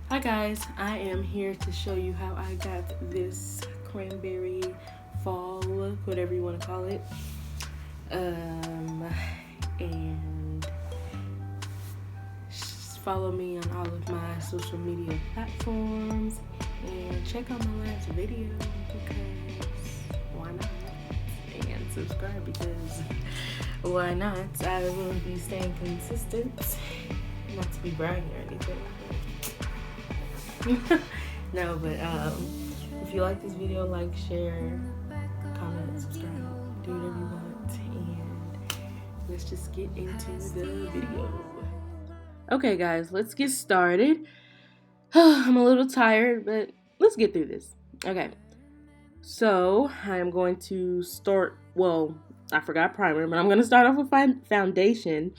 Hi guys, I am here to show you how I got this cranberry fall look, whatever you want to call it. And follow me on all of my social media platforms and check out my last video because why not? And subscribe because why not? I will be staying consistent, not to be bragging or anything. No, but if you like this video, like, share, comment, subscribe, do whatever you want, and let's just get into the video. Okay, guys, let's get started. I'm a little tired, but let's get through this. Okay, so I'm going to start. Well, I forgot primer, but I'm going to start off with foundation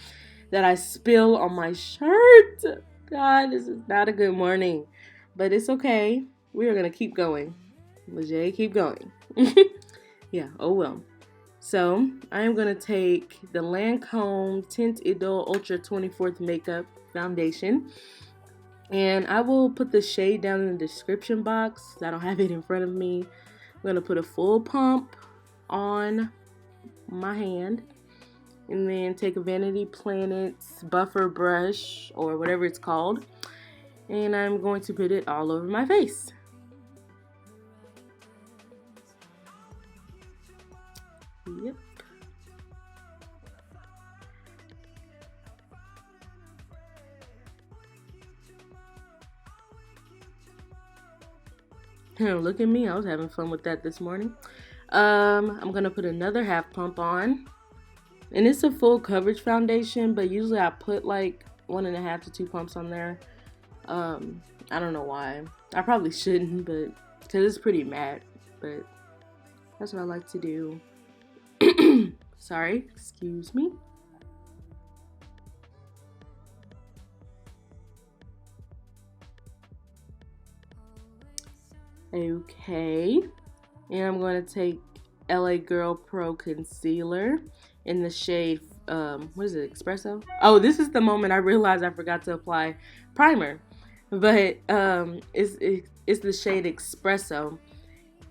that I spill on my shirt. God, this is not a good morning. But it's okay. We are going to keep going. Lejay, keep going. Yeah, oh well. So, I am going to take the Lancome Tint Idol Ultra 24th Makeup Foundation. And I will put the shade down in the description box. I don't have it in front of me. I'm going to put a full pump on my hand. And then take a Vanity Planets buffer brush, or whatever it's called. And I'm going to put it all over my face. Yep. Look at me, I was having fun with that this morning. I'm gonna put another half pump on. And it's a full coverage foundation, but usually I put like 1.5 to 2 pumps on there. I don't know why. I probably shouldn't, but because it's pretty matte, but that's what I like to do. Sorry, excuse me. Okay, and I'm going to take LA Girl Pro Concealer in the shade, what is it, Espresso? Oh, this is the moment I realized I forgot to apply primer, but it's the shade Espresso.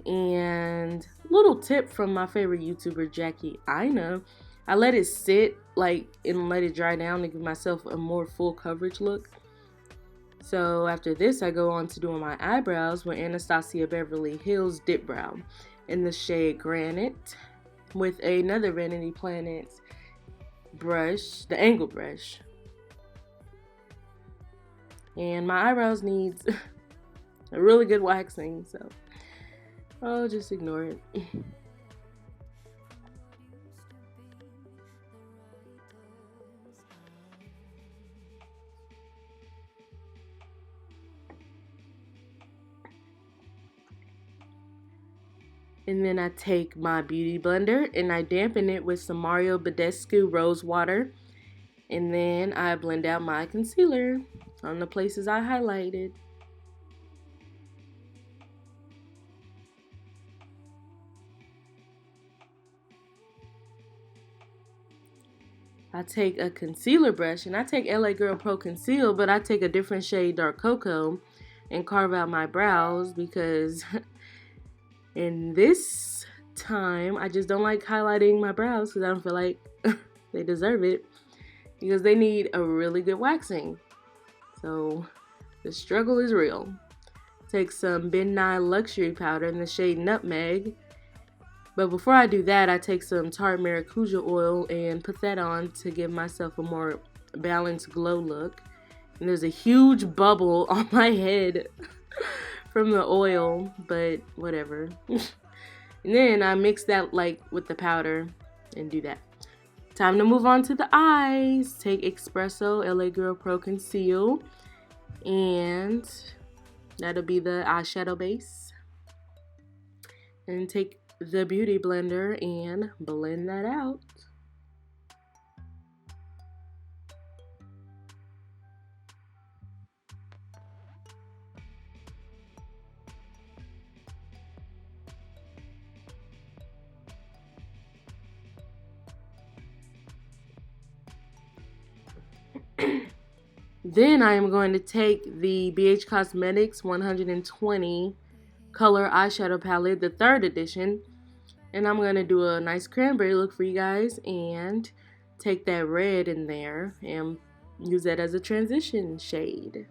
And little tip from my favorite YouTuber, Jackie Ina, I let it sit and let it dry down to give myself a more full coverage look. So after this, I go on to doing my eyebrows with Anastasia Beverly Hills Dipbrow in the shade Granite with another Vanity Planets brush, the angle brush. And my eyebrows needs a really good waxing, so I'll just ignore it. And then I take my beauty blender and I dampen it with some Badescu rose water. And then I blend out my concealer on the places I highlighted. I take a concealer brush and I take LA Girl Pro Conceal, but I take a different shade, Dark Cocoa, and carve out my brows because in this time I just don't like highlighting my brows because I don't feel like they deserve it because they need a really good waxing. So the struggle is real. Take some Ben Nye Luxury Powder in the shade Nutmeg. But before I do that, I take some Tarte Maracuja oil and put that on to give myself a more balanced glow look. And there's a huge bubble on my head from the oil, but whatever. And then I mix that with the powder and do that. Time to move on to the eyes. Take Espresso LA Girl Pro Conceal, and that'll be the eyeshadow base. And take the beauty blender and blend that out. Then I am going to take the BH Cosmetics 120 color eyeshadow palette, the 3rd edition, and I'm going to do a nice cranberry look for you guys and take that red in there and use that as a transition shade.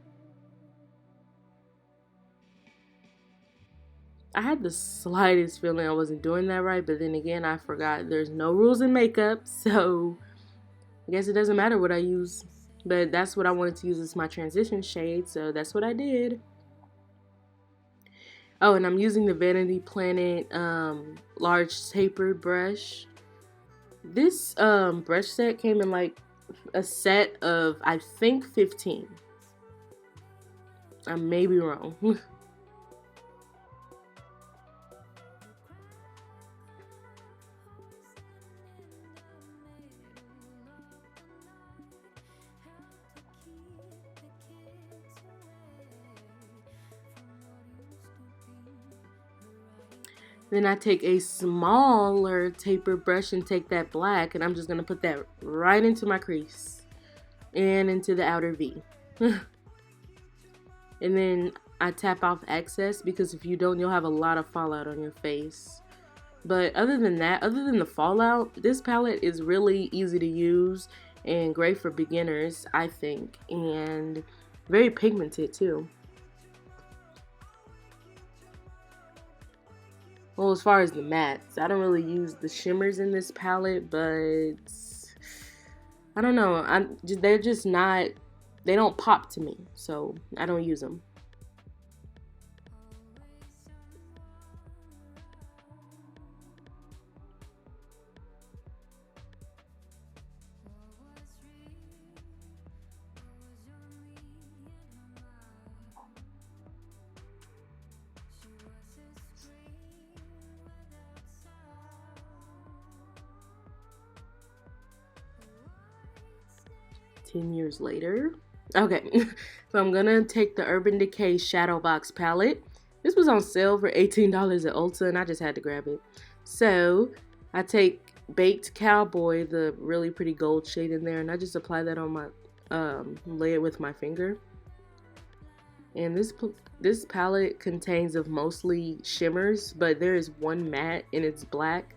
I had the slightest feeling I wasn't doing that right, but then again, I forgot there's no rules in makeup, so I guess it doesn't matter what I use. But that's what I wanted to use as my transition shade, so that's what I did. Oh, and I'm using the Vanity Planet large tapered brush. This brush set came in like a set of, I think, 15. I may be wrong. Then I take a smaller taper brush and take that black, and I'm just going to put that right into my crease and into the outer V. And then I tap off excess, because if you don't, you'll have a lot of fallout on your face. But other than that, other than the fallout, this palette is really easy to use and great for beginners, I think, and very pigmented too. Well, as far as the mattes, I don't really use the shimmers in this palette, but I don't know. They're just not, they don't pop to me, so I don't use them. Years later. Okay, so I'm gonna take the Urban Decay Shadow Box palette. This was on sale for $18 at Ulta, and I just had to grab it. So I take Baked Cowboy, the really pretty gold shade in there, and I just apply that on my lid with my finger. And this palette contains of mostly shimmers, but there is one matte and it's black,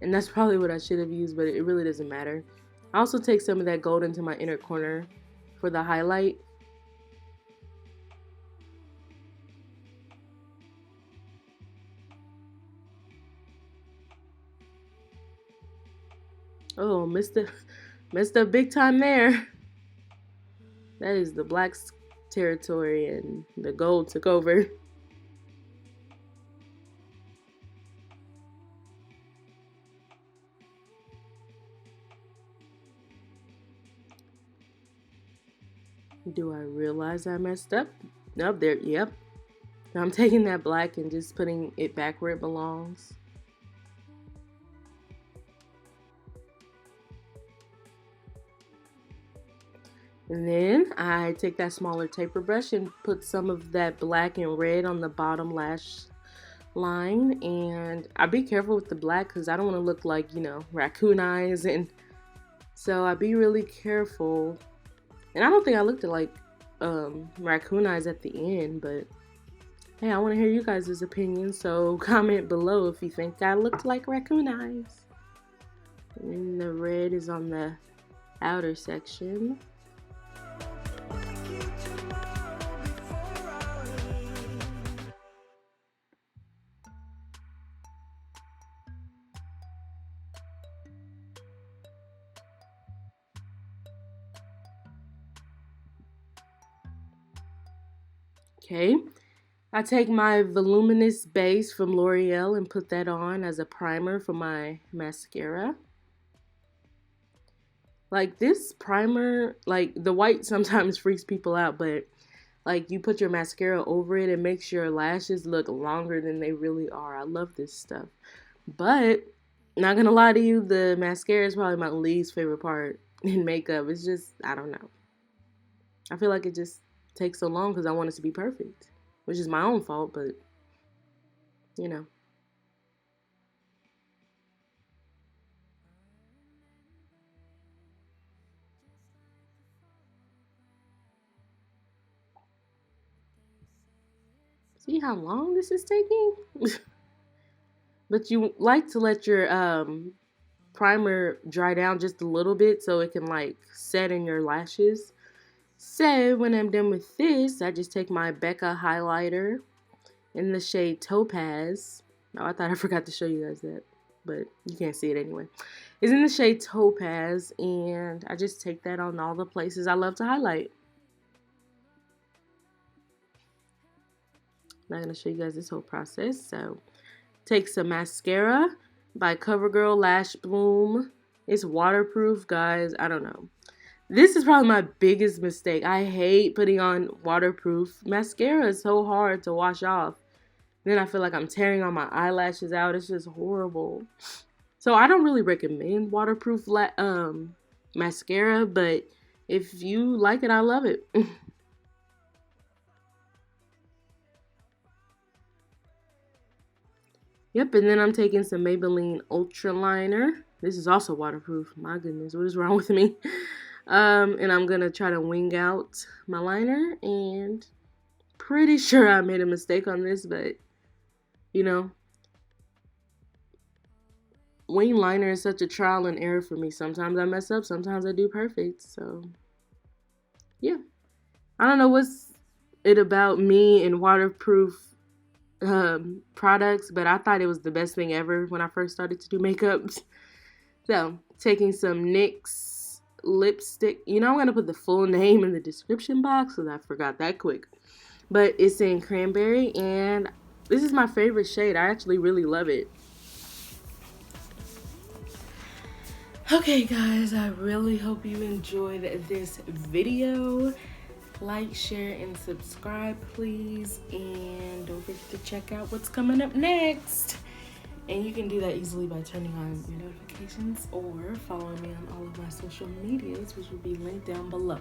and that's probably what I should have used, but it really doesn't matter. I also take some of that gold into my inner corner for the highlight. Oh, messed up big time there. That is the black territory and the gold took over. Do I realize I messed up? Nope, there, yep. Now I'm taking that black and just putting it back where it belongs. And then I take that smaller taper brush and put some of that black and red on the bottom lash line. And I be careful with the black because I don't want to look like, you know, raccoon eyes. And so I be really careful. And I don't think I looked at like raccoon eyes at the end, but hey, I want to hear you guys' opinions, so comment below if you think I looked like raccoon eyes. And the red is on the outer section. Okay, I take my voluminous base from L'Oreal and put that on as a primer for my mascara. Like this primer, like the white sometimes freaks people out, but like you put your mascara over it and makes your lashes look longer than they really are. I love this stuff. But not gonna lie to you, the mascara is probably my least favorite part in makeup. It's just, I don't know. I feel like it just takes so long because I want it to be perfect, which is my own fault, but you know. See how long this is taking? But you like to let your primer dry down just a little bit so it can like set in your lashes. So when I'm done with this, I just take my Becca highlighter in the shade Topaz. Oh, I thought I forgot to show you guys that, but you can't see it anyway. It's in the shade Topaz, and I just take that on all the places I love to highlight. I'm not going to show you guys this whole process. So take some mascara by CoverGirl Lash Bloom. It's waterproof, guys. I don't know. This is probably my biggest mistake. I hate putting on waterproof mascara. It's so hard to wash off. Then I feel like I'm tearing all my eyelashes out. It's just horrible. So I don't really recommend waterproof mascara, but if you like it, I love it. Yep, and then I'm taking some Maybelline Ultra Liner. This is also waterproof. My goodness, what is wrong with me? And I'm going to try to wing out my liner. And pretty sure I made a mistake on this, but, you know, wing liner is such a trial and error for me. Sometimes I mess up, sometimes I do perfect. So, yeah. I don't know what's it about me and waterproof products, but I thought it was the best thing ever when I first started to do makeup. So, taking some NYX lipstick. You know, I'm going to put the full name in the description box because I forgot that quick. But it's in Cranberry, and this is my favorite shade. I actually really love it. Okay, guys, I really hope you enjoyed this video. Like, share, and subscribe, please. And don't forget to check out what's coming up next. And you can do that easily by turning on your notifications or following me on all of my social medias, which will be linked down below.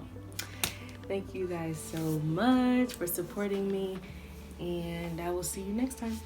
Thank you guys so much for supporting me, and I will see you next time.